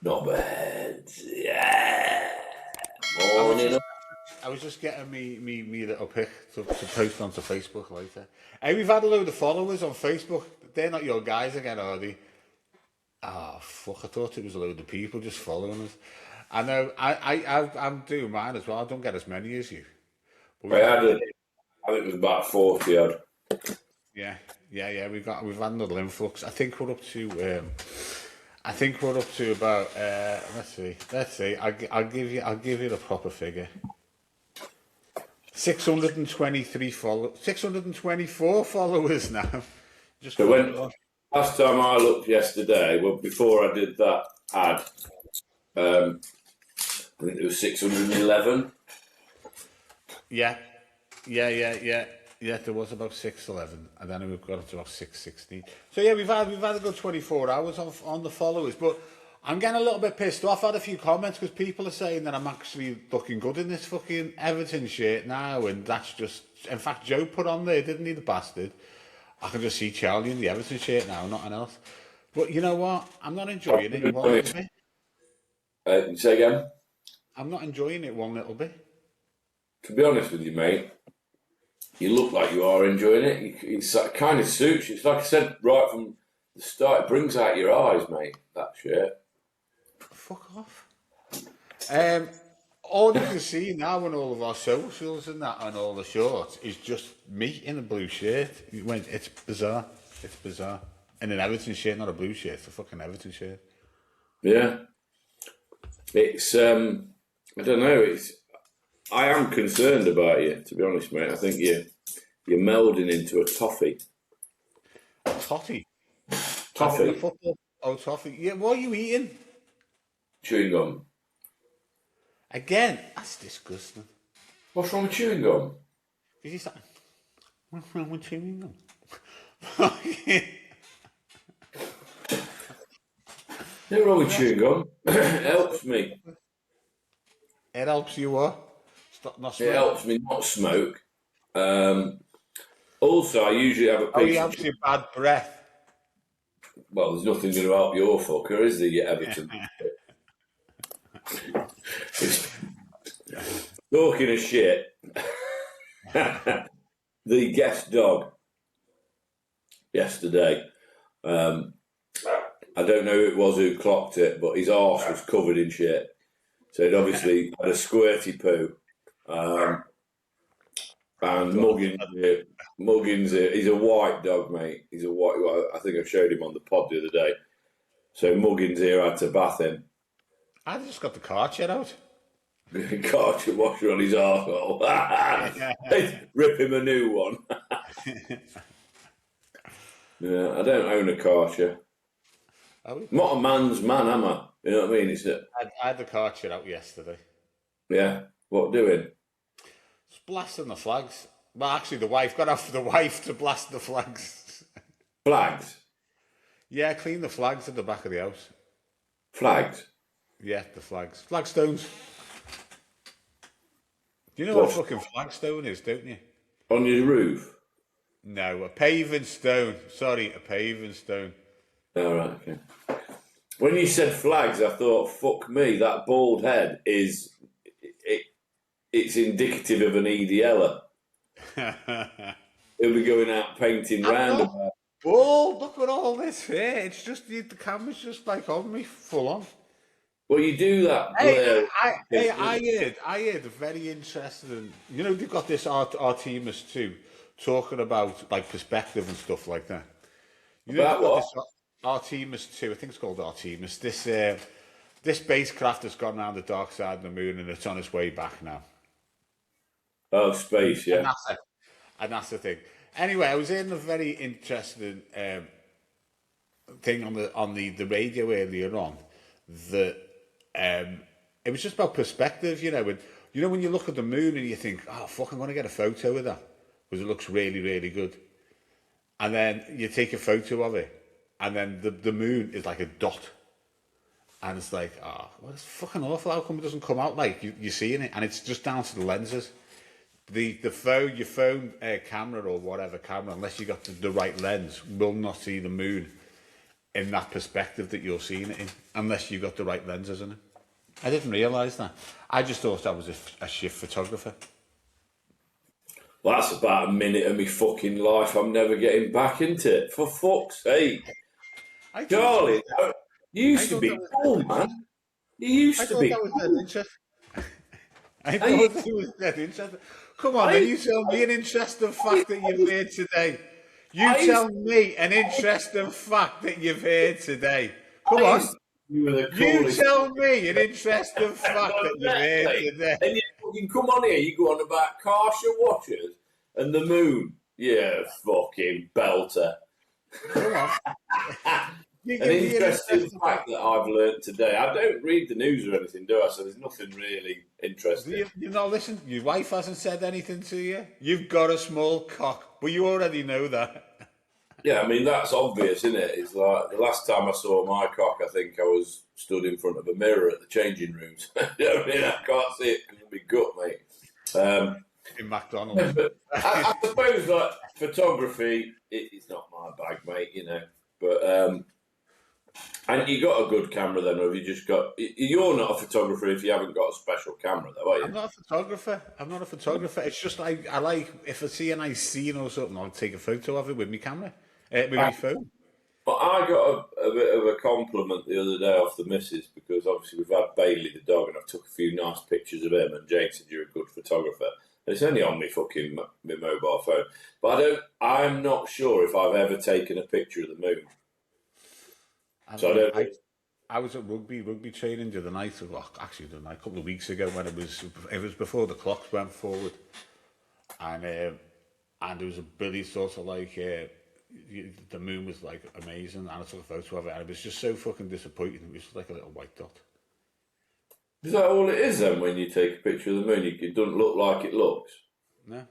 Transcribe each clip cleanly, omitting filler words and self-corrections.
Not bad. Yeah. I Morning. was just getting me little pic to post onto Facebook later. Hey, we've had a load of followers on Facebook. They're not your guys again, are they? Ah, fuck! I thought it was a load of people just following us. I know. I'm doing mine as well. I don't get as many as you. But I we've had, had I think it was about 40 odd. yeah. We've had another influx. I think we're up to. I think we're up to about. Let's see. I'll give you the proper figure. 623 followers. 624 followers now. Just So got when last time I looked yesterday, well, before I did that ad, I think it was 611. Yeah. There was about 611, and then we've got up to about 616. So yeah, we've had a good 24 hours on the followers, but I'm getting a little bit pissed off. I've had a few comments because people are saying that I'm actually looking good in this fucking Everton shirt now, and that's just. In fact, Joe put on there, didn't he, the bastard? I can just see Charlie in the Everton shirt now, nothing else. But you know what? I'm not enjoying it one little bit. Say again? I'm not enjoying it one little bit. To be honest with you, mate, you look like you are enjoying it. It kind of suits you. It's like I said right from the start, it brings out your eyes, mate, that shirt. Fuck off. All you can see now on all of our socials and that and all the shorts is just me in a blue shirt. It's bizarre. It's bizarre. In an Everton shirt, not a blue shirt. It's a fucking Everton shirt. Yeah. It's I don't know. I am concerned about you, to be honest, mate. I think you're melding into a toffee. Toffee. Toffee. Football. Oh, toffee. Yeah. What are you eating? Chewing gum. Again, that's disgusting. What's wrong with chewing gum? Is he starting? What's wrong with chewing gum? Nothing wrong with chewing gum. It helps me. It helps you what? Stop not smoking. It helps me not smoke. Also, I usually have a piece. Oh, it helps you bad breath. Well, there's nothing going to help your fucker, is there, you Everton? Talking of shit, the guest dog yesterday, I don't know who it was who clocked it, but his arse was covered in shit. So he'd obviously had a squirty poo. And Muggins, he's a white dog, mate. He's a white. I think I showed him on the pod the other day. So Muggins here had to bath him. I just got the cartridge out. Cartridge washer on his arsehole. Rip him a new one. Yeah, I don't own a cartridge. I'm not a man's man, am I? You know what I mean? I had the cartridge out yesterday. Yeah. What doing? Just blasting the flags. Well, actually, the wife got off for the wife to blast the flags. Flags? Yeah, clean the flags at the back of the house. Flags? Yeah, the flags. Flagstones. Do you know what a fucking flagstone is, don't you? On your roof? No, a paving stone. Sorry, a paving stone. All right, okay. When you said flags, I thought, fuck me, that bald head it's indicative of an EDLer. He'll be going out painting roundabouts. Bald, look at all this here. It's just, the camera's just like on me, full on. Well, you do that. I heard a very interesting. You know, they've got this Artemis 2 talking about like perspective and stuff like that. You know, about what? This Artemis 2, I think it's called Artemis. This spacecraft has gone around the dark side of the moon and it's on its way back now. Oh, space, yeah. And that's the thing. Anyway, I was in a very interesting thing on the radio earlier on that it was just about perspective, you know. And you know when you look at the moon and you think, oh fuck, I'm gonna get a photo of that because it looks really, really good. And then you take a photo of it, and then the moon is like a dot. And it's like, oh, well, it's fucking awful. How come it doesn't come out like you're seeing it? And it's just down to the lenses. Your phone camera or whatever camera, unless you got the right lens, will not see the moon in that perspective that you're seeing it in, unless you got the right lenses in it. I didn't realise that. I just thought I was a shift photographer. Well, that's about a minute of me fucking life I'm never getting back into it. For fuck's sake. Charlie, you used to be cool, man. You used to be cool. I thought it was dead interesting. Come on, then you tell me an interesting fact that you've heard today. You tell me an interesting fact that you've heard today. Come on. You tell me an interesting fact that you've heard today. And you fucking come on here, you go on about Karsha watchers and the moon. Yeah, fucking belter. Come on. An interesting fact that I've learnt today. I don't read the news or anything, do I? So there's nothing really interesting. You know, listen, your wife hasn't said anything to you. You've got a small cock, but you already know that. Yeah, I mean, that's obvious, isn't it? It's like the last time I saw my cock, I think I was stood in front of a mirror at the changing rooms. You know what I mean? I can't see it because of my gut, mate. In McDonald's. But I suppose, like, photography, it's not my bag, mate, you know. But, and you got a good camera then, or have you just got... You're not a photographer if you haven't got a special camera, though, are you? I'm not a photographer. It's just like, I like, if I see a nice scene or something, I'll take a photo of it with my camera, with my phone. But I got a bit of a compliment the other day off the missus, because obviously we've had Bailey the dog, and I've took a few nice pictures of him, and Jane said you're a good photographer. And it's only on my fucking my mobile phone. But I'm not sure if I've ever taken a picture of the moon. I was at rugby training the other night, a couple of weeks ago, when it was before the clocks went forward, and there was a Billy sort of like the moon was like amazing, and I took a photo of it, and it was just so fucking disappointing. It was like a little white dot. Is that all it is then when you take a picture of the moon? It doesn't look like it looks? No,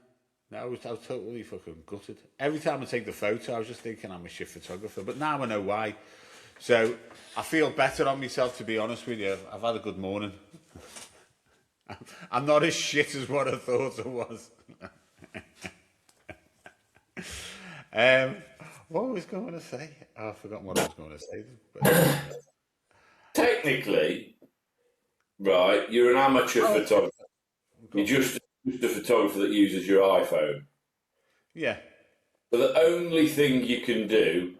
I was totally fucking gutted. Every time I take the photo, I was just thinking I'm a shit photographer, but now I know why. So I feel better on myself, to be honest with you. I've had a good morning. I'm not as shit as what I thought I was. What was I going to say? Oh, I've forgotten what I was going to say. But, technically, right, you're an amateur photographer. You're just a photographer that uses your iPhone. Yeah. But the only thing you can do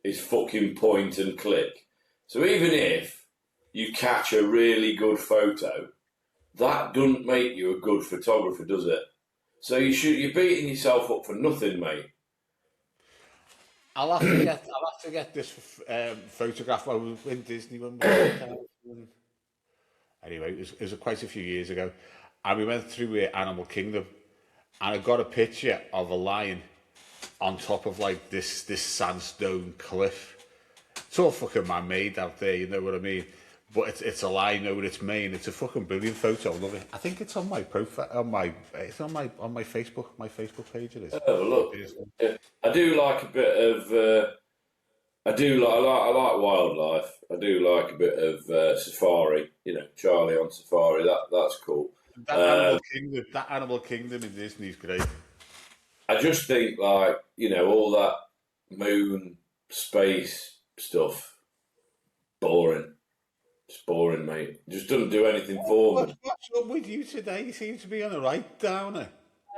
is fucking point and click. So even if you catch a really good photo, that doesn't make you a good photographer, does it? So you're beating yourself up for nothing, mate. I'll have to get this photograph. I was in Disney when we were anyway, it was quite a few years ago, and we went through Animal Kingdom, and I got a picture of a lion on top of like this sandstone cliff. It's all fucking man-made out there, you know what I mean? But it's a lion over its mane. It's a fucking brilliant photo. I love it. I think it's on my profile, it's on my Facebook. My Facebook page. It is. Oh, look, yeah. I do like a bit of. I like wildlife. I do like a bit of safari. You know, Charlie on safari. That's cool. That Animal Kingdom in Disney's great. I just think, like, you know, all that moon space stuff, boring. It's boring, mate. It just doesn't do anything for me. What's up with you today? You seem to be on the right downer.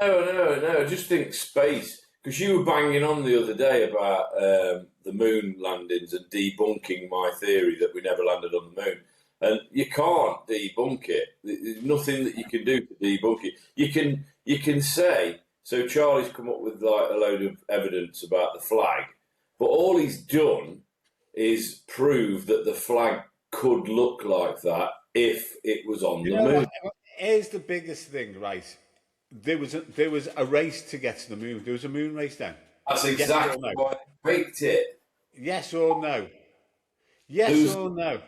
No. I just think space. Because you were banging on the other day about the moon landings and debunking my theory that we never landed on the moon. And you can't debunk it. There's nothing that you can do to debunk it. You can say, so Charlie's come up with like a load of evidence about the flag, but all he's done is prove that the flag could look like that if it was on the moon. Here's the biggest thing, right? There was a race to get to the moon. There was a moon race then. That's exactly why I picked it. Yes or no? Yes or no?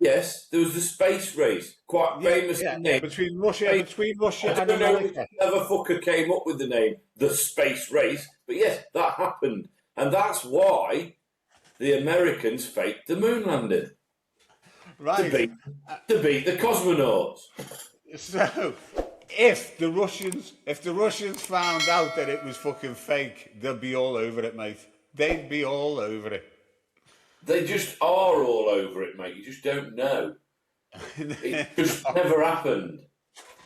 Yes, there was the space race, quite famous name between Russia and America. Clever fucker came up with the name, the space race. But yes, that happened, and that's why the Americans faked the moon landing. Right. To beat the cosmonauts. So, if the Russians found out that it was fucking fake, they'd be all over it, mate. They'd be all over it. They just are all over it, mate. You just don't know. It just never happened.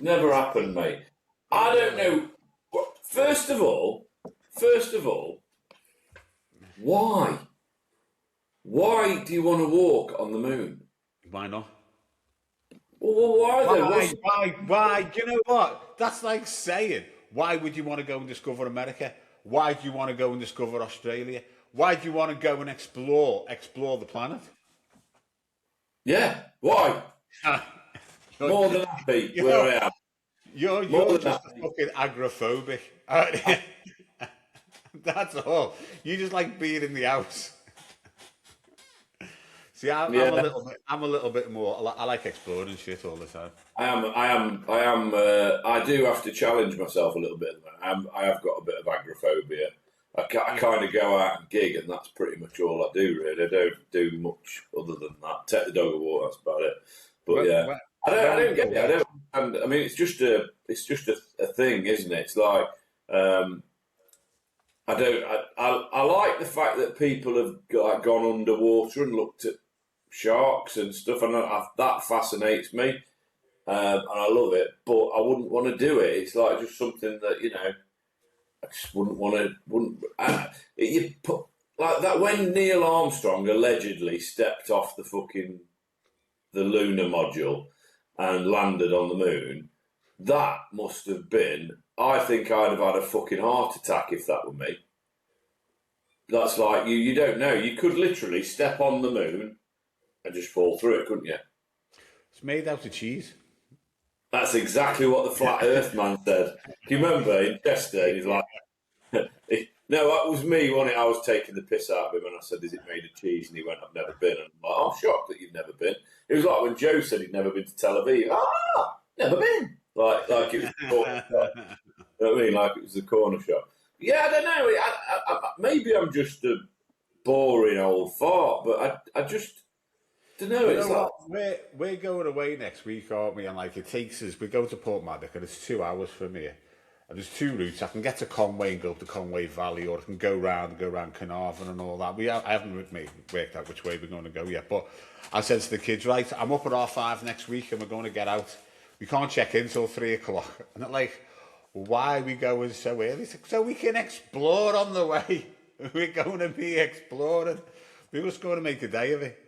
Never happened, mate. I don't know. First of all, why? Why do you want to walk on the moon? Why not? Well, why then? Why? Do you know what? That's like saying, why would you want to go and discover America? Why do you want to go and discover Australia? Why do you want to go and explore the planet? Yeah, why? More than happy where I am. You're just fucking agoraphobic. That's all. You just like being in the house. See, I'm a little bit more. I like exploring shit all the time. I do have to challenge myself a little bit. I have got a bit of agoraphobia. I kind of go out and gig, and that's pretty much all I do. Really, I don't do much other than that. Take the dog a walk. That's about it. But I don't get it. I mean, it's just a thing, isn't it? It's like I like the fact that people have gone underwater and looked at sharks and stuff, and that fascinates me, and I love it. But I wouldn't want to do it. It's like just something that I just wouldn't want to. You put like that when Neil Armstrong allegedly stepped off the lunar module and landed on the moon. That must have been. I think I'd have had a fucking heart attack if that were me. That's like you don't know. You could literally step on the moon and just fall through it, couldn't you? It's made out of cheese. That's exactly what the flat Earth man said. Do you remember in Chester? He's like, no, that was me. Wasn't it? I was taking the piss out of him, and I said, "Is it made of cheese?" And he went, "I've never been." And I'm like, "I'm shocked that you've never been." It was like when Joe said he'd never been to Tel Aviv. Never been. Like it was the corner shop. You know what I mean? Like it was the corner shop. Yeah, I don't know. I maybe I'm just a boring old fart, but I just don't know. It's like we're going away next week, aren't we? And like it takes us. We go to Portmaddock, and it's 2 hours from here. And there's two routes. I can get to Conway and go up to Conway Valley, or I can go round Carnarvon and all that. I haven't worked out which way we're going to go yet. But I said to the kids, right, I'm up at R5 next week and we're going to get out. We can't check in till 3 o'clock. And they're like, why are we going so early? So we can explore on the way. We're going to be exploring. We're just going to make a day of it.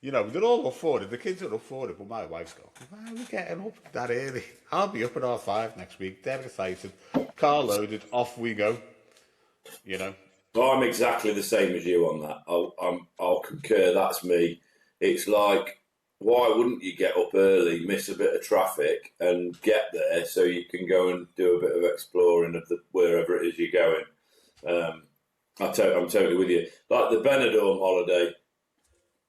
They're all up for it. The kids are up for it, but my wife's going, why are we getting up that early? I'll be up at R5 next week. They're excited. Car loaded. Off we go. Well, I'm exactly the same as you on that. I'll concur. That's me. It's like, why wouldn't you get up early, miss a bit of traffic, and get there so you can go and do a bit of exploring of wherever it is you're going? I'm totally with you. Like the Benidorm holiday.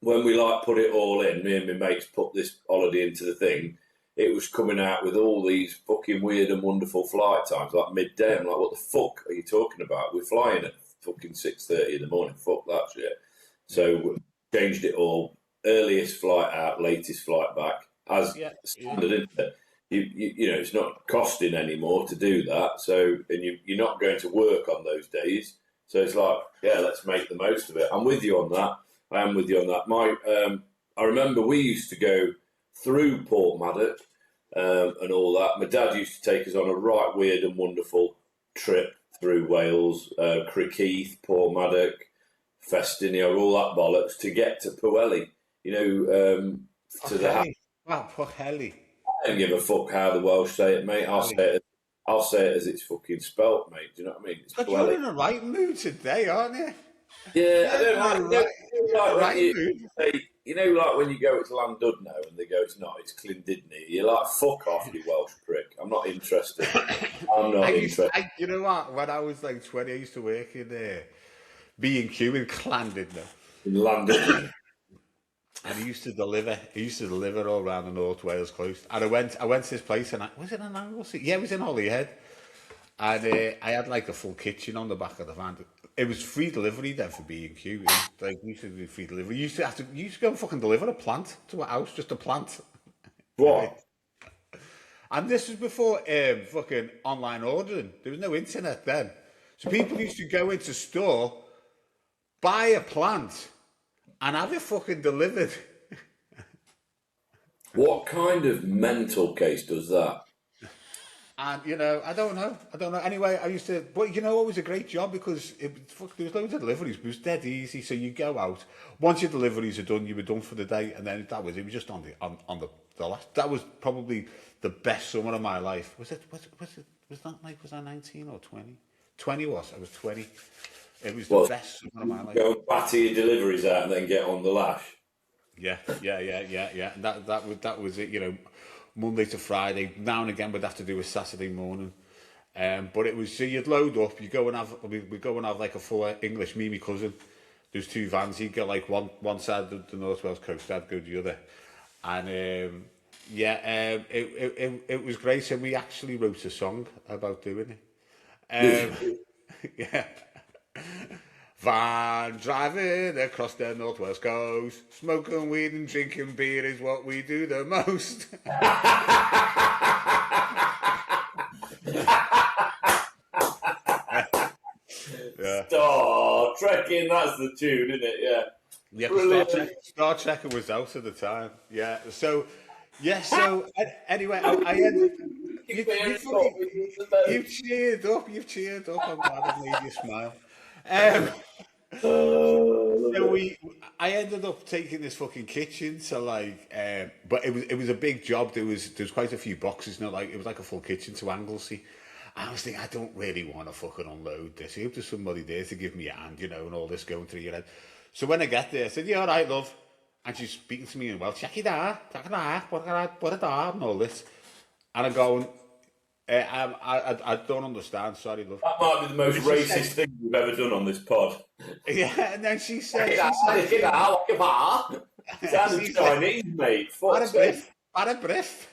When we put it all in, me and my mates put this holiday into the thing, it was coming out with all these fucking weird and wonderful flight times, like midday. I'm like, what the fuck are you talking about? We're flying at fucking 6:30 in the morning. Fuck that shit. So we changed it all. Earliest flight out, latest flight back. As standard, isn't it? It's not costing anymore to do that. So, and you're not going to work on those days. So it's like, yeah, let's make the most of it. I'm with you on that. I am with you on that. I remember we used to go through Portmaddock and all that. My dad used to take us on a right weird and wonderful trip through Wales, Crickheath, Portmaddock, Festinio, all that bollocks to get to Pwllheli. To the house. Wow, Pwllheli. I don't give a fuck how the Welsh say it, mate. I'll say it as it's fucking spelt, mate. Do you know what I mean? It's but you're in the right mood today, aren't you? Yeah, I don't like like when you go, it's Llandudno and they go, it's not, it's Llyn-Didney. You're like, fuck off, you Welsh prick. I'm not interested. I'm not interested. You know what? When I was like 20, I used to work in B&Q in Llandudno. In Llandudno. And he used to deliver all around the North Wales coast. And I went to this place, and was it in Anglesey? Yeah, it was in Holyhead. And I had like a full kitchen on the back of the van. It was free delivery then for B&Q. Like we used to do free delivery. You used to go and fucking deliver a plant to a house, just a plant. What? And this was before fucking online ordering. There was no internet then. So people used to go into store, buy a plant, and have it fucking delivered. What kind of mental case does that? And I don't know. Anyway, I used to, but it was a great job because there was loads of deliveries, but it was dead easy. So you go out, once your deliveries are done, you were done for the day, and then it was just on the last. That was probably the best summer of my life. Was that 19 or 20? 20 was. I was 20. It was the best summer of my life. Go and batter your deliveries out and then get on the lash. Yeah. And that was it. Monday to Friday. Now and again, we'd have to do a Saturday morning. But it was, so you'd load up, we go and have like a full English, me and my cousin. There's two vans, you'd go like one side of the North Wales coast, I'd go the other. And it was great. So we actually wrote a song about doing it. Yeah. Van driving across the North Wales coast, smoking weed and drinking beer is what we do the most. Yeah. Star Trekking, that's the tune, isn't it? Yeah. Yeah, Star Trek was out at the time. Yeah. So anyway, I ended. You've cheered up. I'm glad I've made you smile. I ended up taking this fucking kitchen to but it was a big job. There was quite a few boxes, it was like a full kitchen to Anglesey. And I was thinking, I don't really want to fucking unload this. I hope there's somebody there to give me a hand, and all this going through your head. So when I get there, I said, "Yeah, all right, love." And she's speaking to me in Welsh, "Check it out, what a da," and all this. And I'm going, I don't understand, sorry, love. That might be the most racist thing we've ever done on this pod. Yeah, and then she said, It sounded Chinese, mate. Para briff.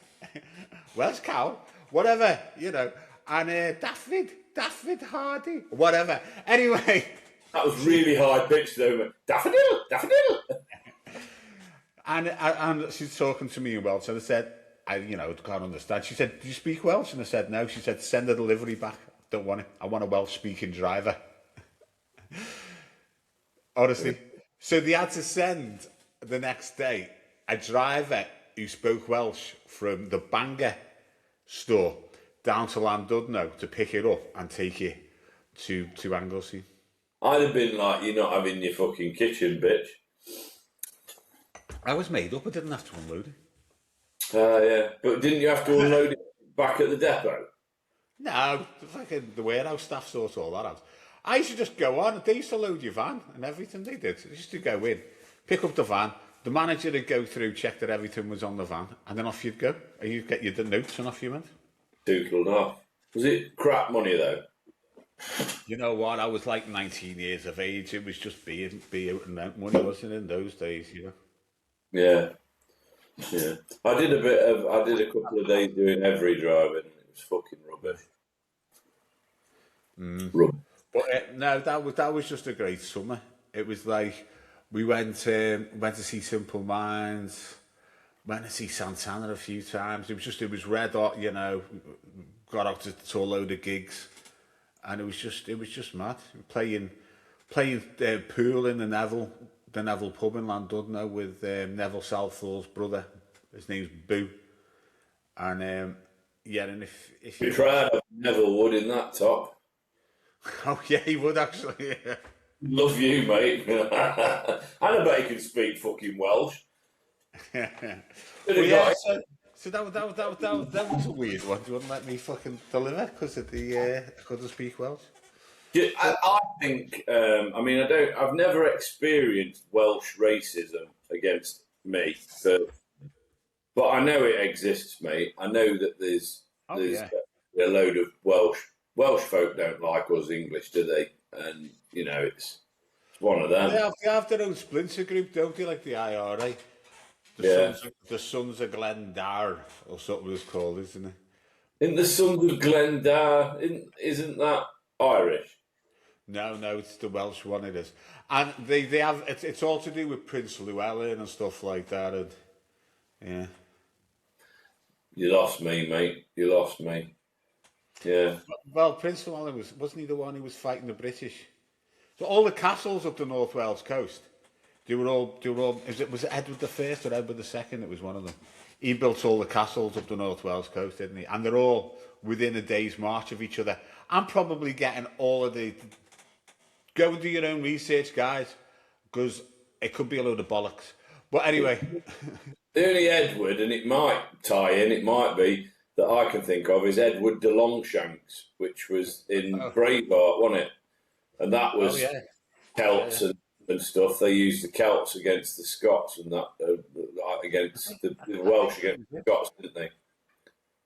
Welsh cow, whatever, And Daffyd Hardy, whatever. Anyway. That was really high pitched though. Daffodil. And she's talking to me in Welsh, and I said, I can't understand. She said, "Do you speak Welsh?" And I said, "No." She said, "Send the delivery back. Don't want it. I want a Welsh-speaking driver." Honestly. So they had to send the next day a driver who spoke Welsh from the Bangor store down to Llandudno to pick it up and take it to Anglesey. I'd have been like, "You're not having your fucking kitchen, bitch." I was made up. I didn't have to unload it. Yeah. But didn't you have to unload it back at the depot? No, the warehouse staff sort all that out. I used to just go on. They used to load your van and everything they did. They used to go in, pick up the van. The manager would go through, check that everything was on the van, and then off you'd go. And you'd get your notes and off you went. Tootled off. Was it crap money though? You know what? I was like 19 years of age. It was just be out and out money, wasn't it, in those days, Yeah. I did a couple of days doing every driving, and it was fucking rubbish. Rubbish. But no, that was just a great summer. It was like we went to see Simple Minds, went to see Santana a few times. It was red hot, got out to a load of gigs, and it was just mad. Playing pool in the Neville pub in Llandudno with Neville Southall's brother. His name's Boo. And and if you tried Neville Wood in that top. Oh yeah, he would actually. Yeah. Love you, mate. And I bet he can speak fucking Welsh. So that was a weird one. You wouldn't let me fucking deliver because I couldn't speak Welsh. I think. I've never experienced Welsh racism against me, but I know it exists, mate. I know that there's a load of Welsh folk don't like us English, do they? And it's one of them. They have their own splinter group, don't they? Like the IRA. The Sons of Glendar, or something it's called, isn't it? In the Sons of Glendar, isn't that Irish? No, it's the Welsh one. It is, and they have it's all to do with Prince Llewellyn and stuff like that. And yeah, you lost me, mate. You lost me. Yeah. Well, Prince Llewellyn wasn't he the one who was fighting the British? So all the castles up the North Wales coast, Was it Edward the First or Edward the Second? It was one of them. He built all the castles up the North Wales coast, didn't he? And they're all within a day's march of each other. I'm probably getting all of the. Go and do your own research, guys, because it could be a load of bollocks. But anyway, The only Edward, and it might tie in, it might be, that I can think of is Edward de Longshanks, which was in Braveheart, wasn't it? And that was Celts and stuff. They used the Celts against the Scots and that, against the Welsh against the Scots, didn't they?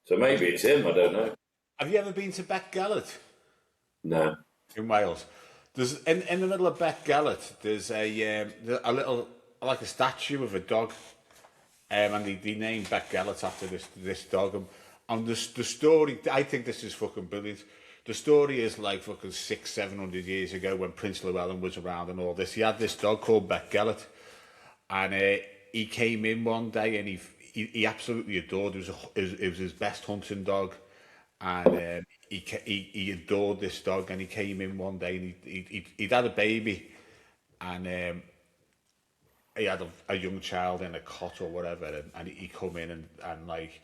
So maybe it's him, I don't know. Have you ever been to Beckgelert? No. In Wales. There's in the middle of Beckgelert, there's a little, like a statue of a dog, and they named Beckgelert after this dog. And the story, I think this is fucking brilliant. The story is like fucking 600-700 years ago when Prince Llewellyn was around and all this. He had this dog called Beckgelert, and he came in one day and he absolutely adored. It was his best hunting dog, and he adored this dog. And he came in one day and he'd had a baby, and he had a young child in a cot or whatever, and he come in and like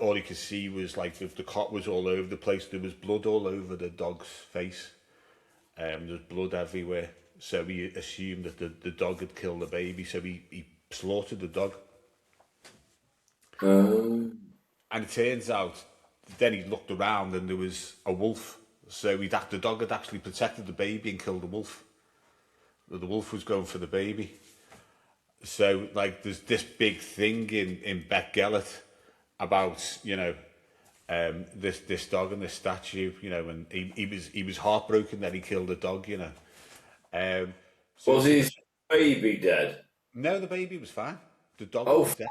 all you could see was like the cot was all over the place. There was blood all over the dog's face. There was blood everywhere. So he assumed that the dog had killed the baby. So he slaughtered the dog. And it turns out, then he looked around and there was a wolf. So the dog had actually protected the baby and killed the wolf. The wolf was going for the baby. So like there's this big thing in Beckgelert about, you know, this dog and this statue, you know, and he was heartbroken that he killed the dog, you know. So was his baby dead? No, the baby was fine. The dog was dead.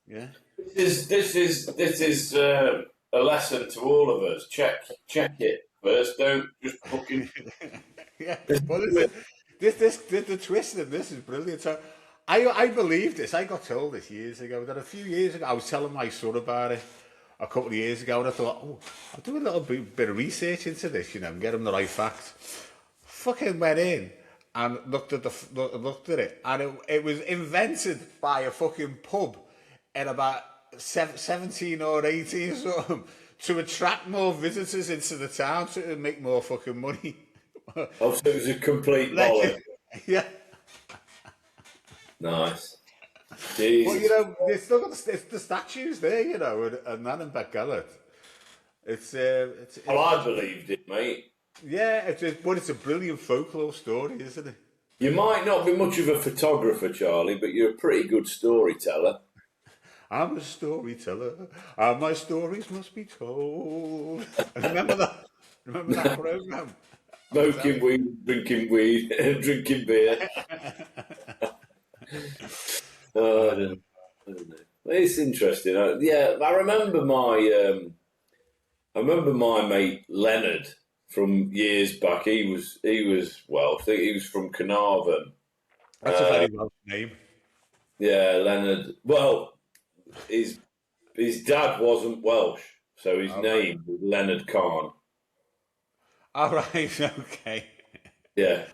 Yeah. This is a lesson to all of us. Check it first. Don't just fucking. Yeah. Well, the twist in this is brilliant. So I believe this. I got told this years ago. That a few years ago, I was telling my son about it a couple of years ago, and I thought, I'll do a little bit of research into this, you know, and get him the right facts. Fucking went in and looked at it, and it was invented by a fucking pub in about 17 or 18 something to attract more visitors into the town to make more fucking money. So it was a complete bollock. Yeah. Nice. Jesus. Well, you know, they still got the statues there, you know, and that in Beckgelert. It's well, I believed it, mate. Yeah, it's a brilliant folklore story, isn't it? You might not be much of a photographer, Charlie, but you're a pretty good storyteller. I'm a storyteller, and my stories must be told. Remember that program? Smoking weed, drinking beer. I don't know. It's interesting. I remember my mate Leonard from years back. He was Welsh. I think he was from Carnarvon. That's a very Welsh name. Yeah, Leonard. Well, his dad wasn't Welsh, so his name was Leonard Khan. All right, okay. Yeah,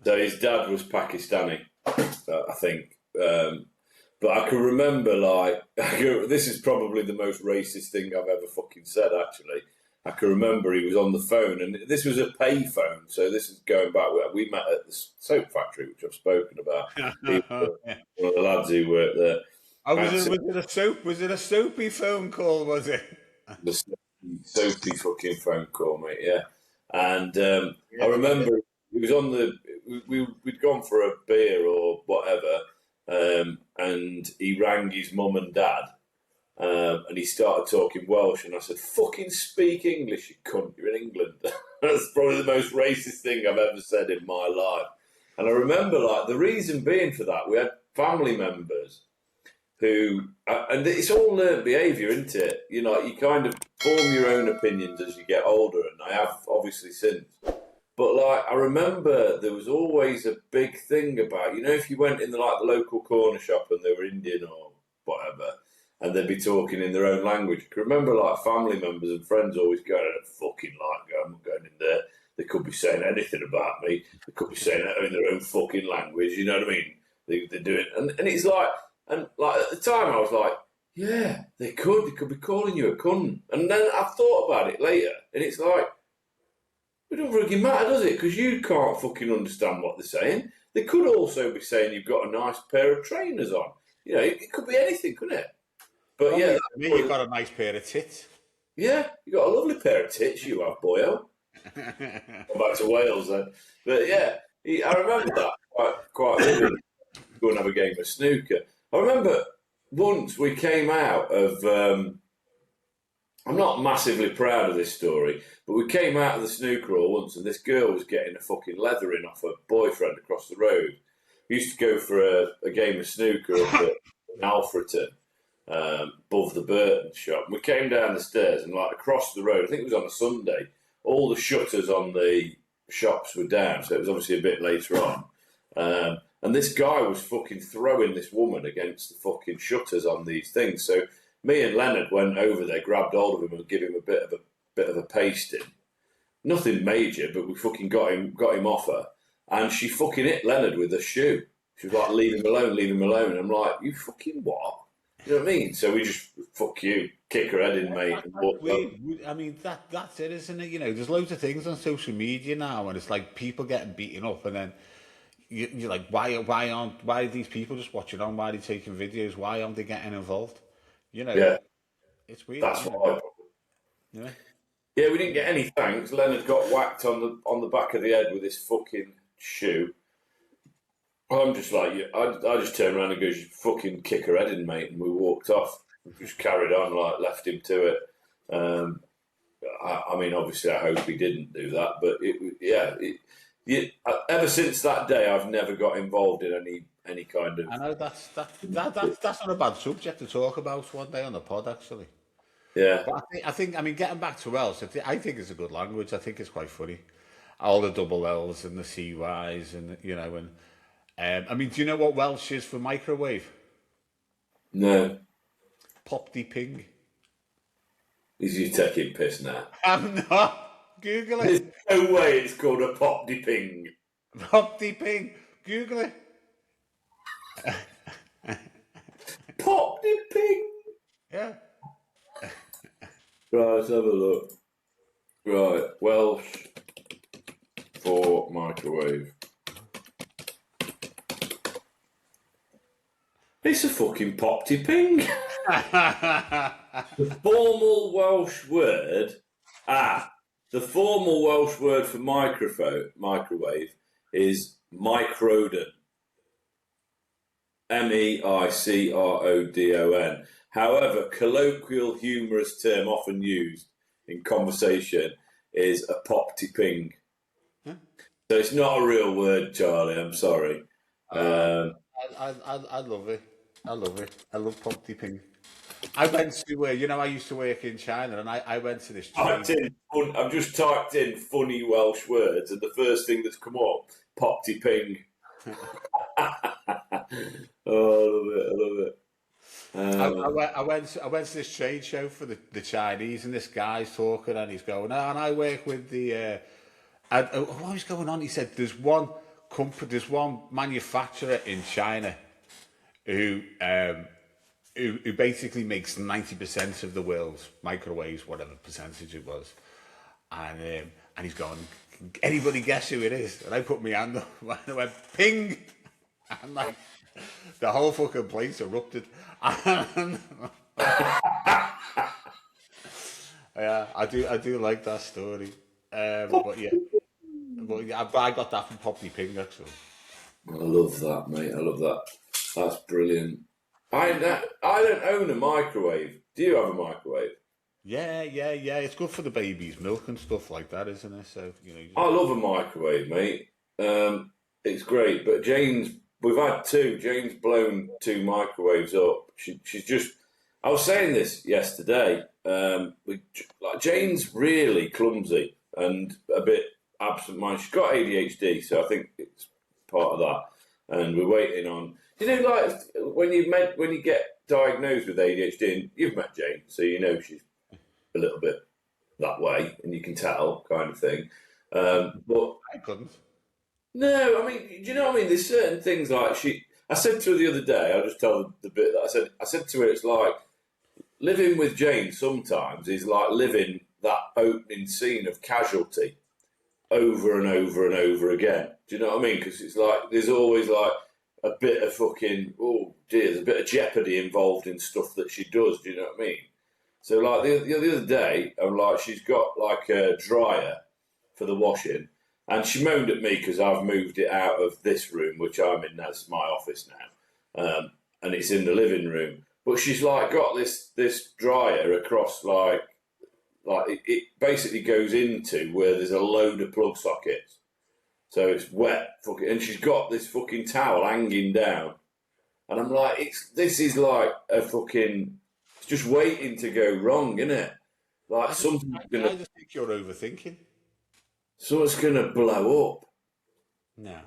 so his dad was Pakistani, I think. But I can remember, like, this is probably the most racist thing I've ever fucking said, actually. I can remember he was on the phone, and this was a pay phone, so this is going back. We met at the soap factory, which I've spoken about. One of the lads who worked there. Oh, was it a soap? Was it a soapy phone call? Was it? The soapy fucking phone call, mate. Yeah, and I remember he was on the. We'd gone for a beer or whatever, and he rang his mum and dad. And he started talking Welsh, and I said, "Fucking speak English, you cunt! You're in England." That's probably the most racist thing I've ever said in my life. And I remember, like, the reason being for that, we had family members who, and it's all learned behaviour, isn't it? You know, you kind of form your own opinions as you get older, and I have obviously since. But like, I remember there was always a big thing about, you know, if you went in the local corner shop and they were Indian or whatever, and they'd be talking in their own language. I can remember, like, family members and friends always going, "I don't fucking like go, I'm not going in there." They could be saying anything about me. They could be saying it in their own fucking language. You know what I mean? They do it, and it's like, and like at the time I was like, yeah, they could be calling you a cunt. And then I've thought about it later, and it's like, it doesn't really matter, does it? Because you can't fucking understand what they're saying. They could also be saying you've got a nice pair of trainers on. You know, it could be anything, couldn't it? But yeah, you've got a nice pair of tits. Yeah, you got a lovely pair of tits, you have, boyo. Back to Wales then. But yeah, I remember that quite vividly. Go and have a game of snooker. I remember once we came out of. I'm not massively proud of this story, but we came out of the snooker hall once, and this girl was getting a fucking leathering off her boyfriend across the road. We used to go for a game of snooker up at Alfreton, above the Burton shop. And we came down the stairs, and like across the road, I think it was on a Sunday, all the shutters on the shops were down, so it was obviously a bit later on. And this guy was fucking throwing this woman against the fucking shutters on these things. So me and Leonard went over there, grabbed hold of him, and gave him a bit of a pasting. Nothing major, but we fucking got him off her. And she fucking hit Leonard with a shoe. She was like, leave him alone, leave him alone. And I'm like, you fucking what? You know what I mean? So we just, fuck you, kick her head in, mate. I mean, that's it, isn't it? You know, there's loads of things on social media now, and it's like people getting beaten up, and then you're like, why are these people just watching on? Why are they taking videos? Why aren't they getting involved? You know, yeah, it's weird. That's why. Yeah. Yeah, we didn't get any thanks. Leonard got whacked on the back of the head with his fucking shoe. I'm just like, I just turned around and goes, you fucking kick her head in, mate, and we walked off. We just carried on, like, left him to it. I mean, obviously, I hope he didn't do that, but ever since that day, I've never got involved in any kind of. I know that's not a bad subject to talk about one day on the pod, actually. Yeah, but I think, getting back to Welsh, I think it's a good language. I think it's quite funny, all the double L's and the CYs, and you know, and I mean, do you know what Welsh is for microwave? No. Pop de ping. Is you taking piss now? I'm not. Google it. There's no way it's called a pop de ping. Pop de ping. Google it. Pop de ping. Yeah. Right, let's have a look. Right, Welsh for microwave. It's a fucking pop de ping. The formal Welsh word. The formal Welsh word for microwave is microdon. MEICRODON. However, colloquial humorous term often used in conversation is a pop de ping. Huh? So it's not a real word, Charlie. I'm sorry. I love it. I love it. I love pop de ping. I went to I used to work in China, and I went to this. I've just typed in funny Welsh words, and the first thing that's come up, pop de ping. Oh, I love it. I went to this trade show for the Chinese, and this guy's talking, and he's going, and I work with the. What was going on? He said, "There's one manufacturer in China who basically makes 90% of the world's microwaves, whatever percentage it was," and he's going, "Anybody guess who it is?" And I put my hand up, and I went, "Ping!" And like the whole fucking place erupted. Yeah, I do like that story. But I got that from Pop de Ping, actually. I love that, mate. I love that. That's brilliant. I don't own a microwave. Do you have a microwave? Yeah. It's good for the baby's milk and stuff like that, isn't it? So I love a microwave, mate. It's great, but we've had two. Jane's blown 2 microwaves up. She's just. I was saying this yesterday. Jane's really clumsy and a bit absent-minded. She's got ADHD, so I think it's part of that. And we're waiting on. Like when you get diagnosed with ADHD, and you've met Jane, so you know she's a little bit that way, and you can tell, kind of thing. But I couldn't. no, I mean, do you know what I mean? There's certain things like I said to her the other day. I'll just tell the bit that I said. I said to her, it's like living with Jane. Sometimes is like living that opening scene of Casualty over and over and over again. Do you know what I mean? Because it's like there's always like a bit of fucking oh dear, there's a bit of jeopardy involved in stuff that she does. Do you know what I mean? So like the other day, I'm like she's got like a dryer for the washing, and she moaned at me because I've moved it out of this room, which I'm in. That's my office now, and it's in the living room. But she's like got this dryer across like it basically goes into where there's a load of plug sockets. So it's wet, fucking, and she's got this fucking towel hanging down, and I'm like, this is like a fucking, it's just waiting to go wrong, isn't it? Like I just think you're overthinking. something's gonna blow up. No.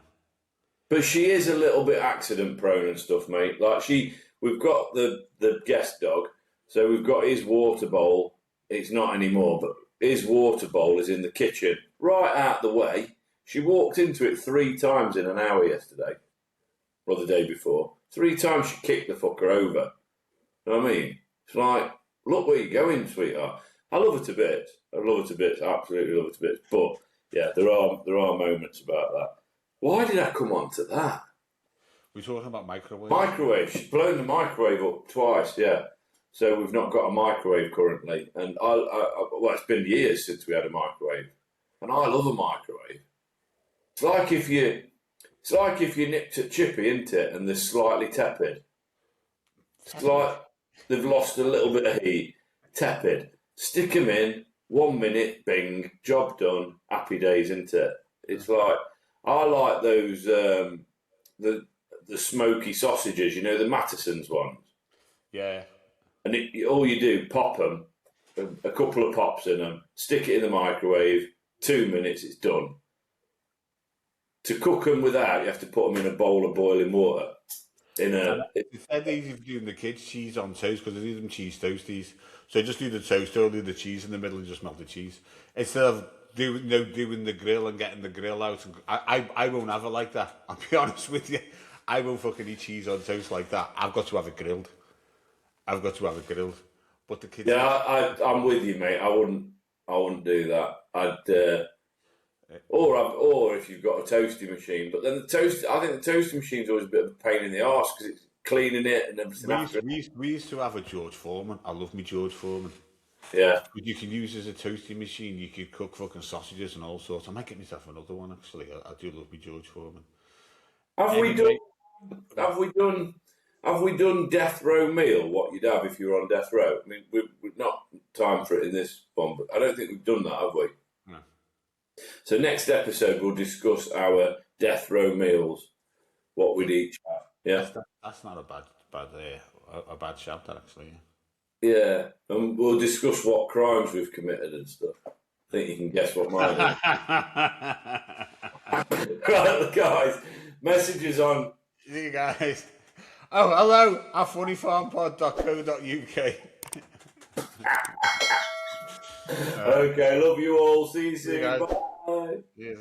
But she is a little bit accident prone and stuff, mate. Like we've got the guest dog, so we've got his water bowl. It's not anymore, but his water bowl is in the kitchen, right out the way. She walked into it 3 times in an hour yesterday, or the day before. 3 times she kicked the fucker over. You know what I mean? It's like, look where you're going, sweetheart. I love her to bits. I love her to bits. I absolutely love her to bits. But yeah, there are moments about that. Why did I come on to that? We're talking about microwaves. Microwave. She's blown the microwave up twice. Yeah. So we've not got a microwave currently, and well, it's been years since we had a microwave, and I love a microwave. It's like if you nipped at Chippy, isn't it? And they're slightly tepid. It's like they've lost a little bit of heat. Tepid. Stick them in. 1 minute, bing, job done. Happy days, isn't it? It's like I like those the smoky sausages. You know, the Mattison's ones. Yeah. And all you do, pop them, a couple of pops in them, stick it in the microwave. 2 minutes, it's done. To cook them without, you have to put them in a bowl of boiling water. It's dead easy for doing the kids cheese on toast because they do them cheese toasties. So just do the toast, or do the cheese in the middle and just melt the cheese. Instead of doing the grill and getting the grill out. I won't have it like that. I'll be honest with you. I won't fucking eat cheese on toast like that. I've got to have it grilled. But the kids... Yeah, I'm with you, mate. I wouldn't do that. Or if you've got a toasty machine, but then I think the toasty machine's always a bit of a pain in the arse because it's cleaning it and everything. We used to have a George Foreman. I love me George Foreman. Yeah. But you can use as a toasty machine. You could cook fucking sausages and all sorts. I might get myself another one actually. I do love me George Foreman. Have we done death row meal? What you'd have if you were on death row? I mean, we've not time for it in this one, but I don't think we've done that, have we? No. So next episode we'll discuss our death row meals, what we'd each have. Yeah, that's not a bad shout, that actually. Yeah, and we'll discuss what crimes we've committed and stuff. I think you can guess what mine is. Right, guys, messages on. See you guys. Oh, hello, at funnyfarmpod.co.uk. Okay, love you all. See you soon. Guys. Bye. Yes.